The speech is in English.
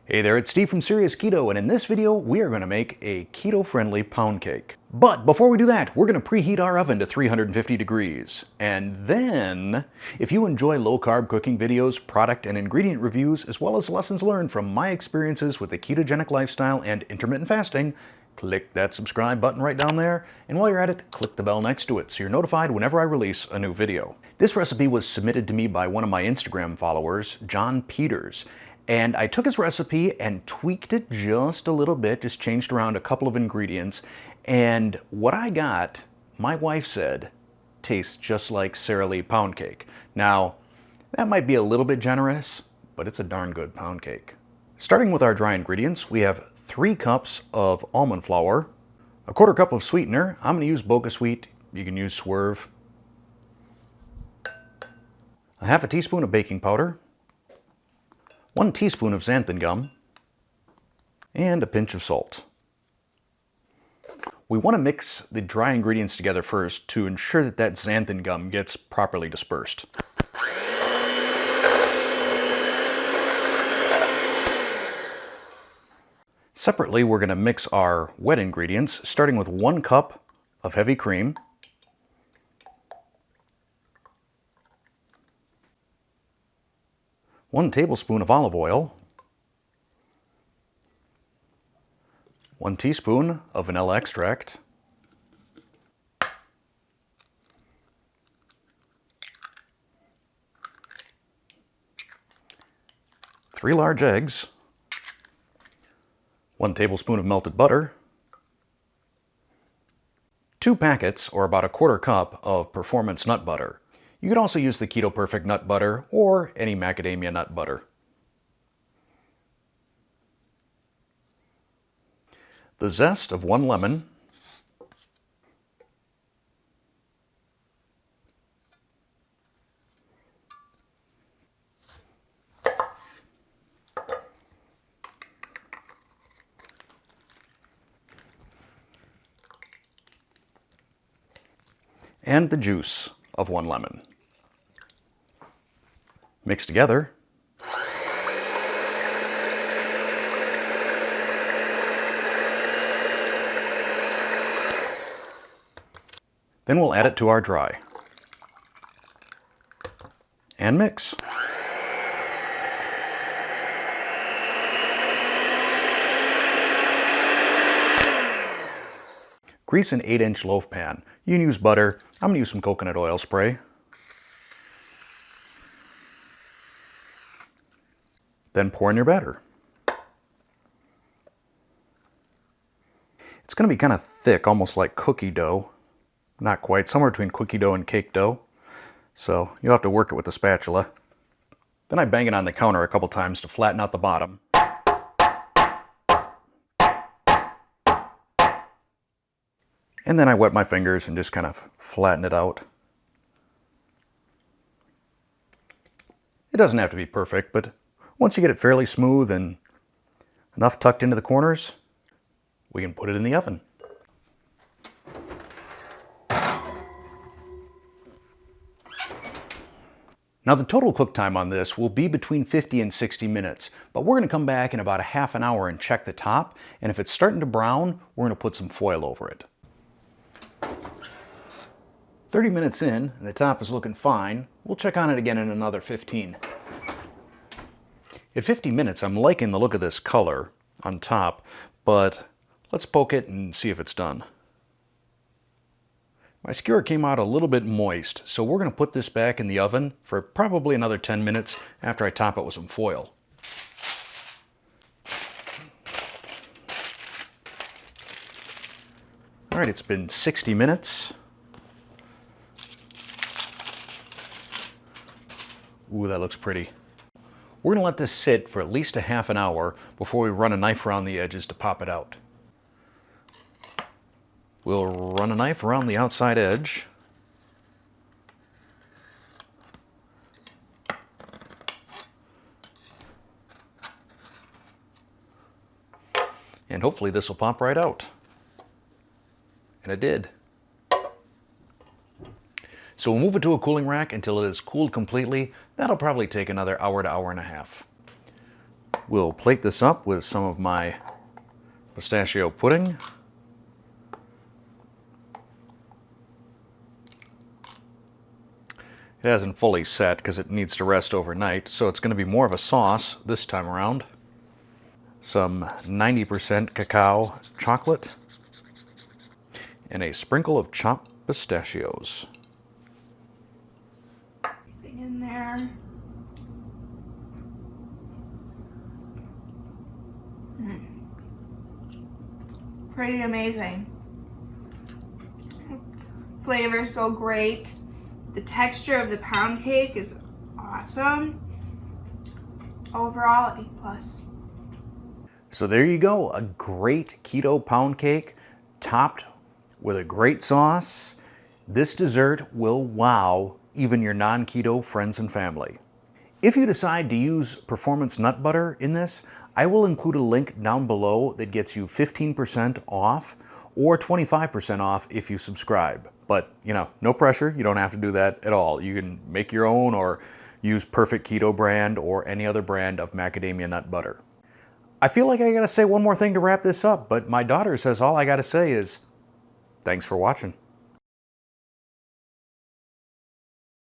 Hey there, it's Steve from Serious Keto, and in this video we are going to make a keto-friendly pound cake. But before we do that, we're going to preheat our oven to 350 degrees. And then, if you enjoy low-carb cooking videos, product and ingredient reviews, as well as lessons learned from my experiences with the ketogenic lifestyle and intermittent fasting, click that subscribe button right down there, and while you're at it, click the bell next to it so you're notified whenever I release a new video. This recipe was submitted to me by one of my Instagram followers, John Peters. And I took his recipe and tweaked it just a little bit, just changed around a couple of ingredients. And what I got, my wife said, tastes just like Sara Lee pound cake. Now, that might be a little bit generous, but it's a darn good pound cake. Starting with our dry ingredients, we have 3 cups of almond flour, a 1/4 cup of sweetener. I'm going to use Boca Sweet. You can use Swerve. A 1/2 teaspoon of baking powder, 1 teaspoon of xanthan gum, and a pinch of salt. We want to mix the dry ingredients together first to ensure that that xanthan gum gets properly dispersed. Separately, we're going to mix our wet ingredients, starting with 1 cup of heavy cream, 1 tablespoon of olive oil, 1 teaspoon of vanilla extract, 3 large eggs, 1 tablespoon of melted butter, 2 packets, or about a 1/4 cup, of performance nut butter. You could also use the Keto Perfect nut butter or any macadamia nut butter. The zest of 1 lemon, and the juice of 1 lemon. Mix together. Then we'll add it to our dry. And mix. Grease an 8-inch loaf pan. You can use butter. I'm going to use some coconut oil spray. Then pour in your batter. It's going to be kind of thick, almost like cookie dough. Not quite, somewhere between cookie dough and cake dough. So you'll have to work it with a spatula. Then I bang it on the counter a couple times to flatten out the bottom. And then I wet my fingers and just kind of flatten it out. It doesn't have to be perfect, but once you get it fairly smooth and enough tucked into the corners, we can put it in the oven. Now the total cook time on this will be between 50 and 60 minutes, but we're going to come back in about a half an hour and check the top, and if it's starting to brown, we're going to put some foil over it. 30 minutes in, and the top is looking fine. We'll check on it again in another 15. At 50 minutes, I'm liking the look of this color on top, but let's poke it and see if it's done. My skewer came out a little bit moist, so we're going to put this back in the oven for probably another 10 minutes after I top it with some foil. All right, it's been 60 minutes. Ooh, that looks pretty. We're going to let this sit for at least a half an hour before we run a knife around the edges to pop it out. We'll run a knife around the outside edge. And hopefully this will pop right out. And it did. So we'll move it to a cooling rack until it is cooled completely. That'll probably take another hour to hour and a half. We'll plate this up with some of my pistachio pudding. It hasn't fully set because it needs to rest overnight, so it's going to be more of a sauce this time around. Some 90% cacao chocolate and a sprinkle of chopped pistachios. Everything in there. Pretty amazing. Flavors go great. The texture of the pound cake is awesome. Overall, A+. So there you go, a great keto pound cake topped with a great sauce. This dessert will wow even your non-keto friends and family. If you decide to use performance nut butter in this, I will include a link down below that gets you 15% off or 25% off if you subscribe. But, no pressure. You don't have to do that at all. You can make your own or use Perfect Keto brand or any other brand of macadamia nut butter. I feel like I gotta say one more thing to wrap this up, but my daughter says all I gotta say is, thanks for watching.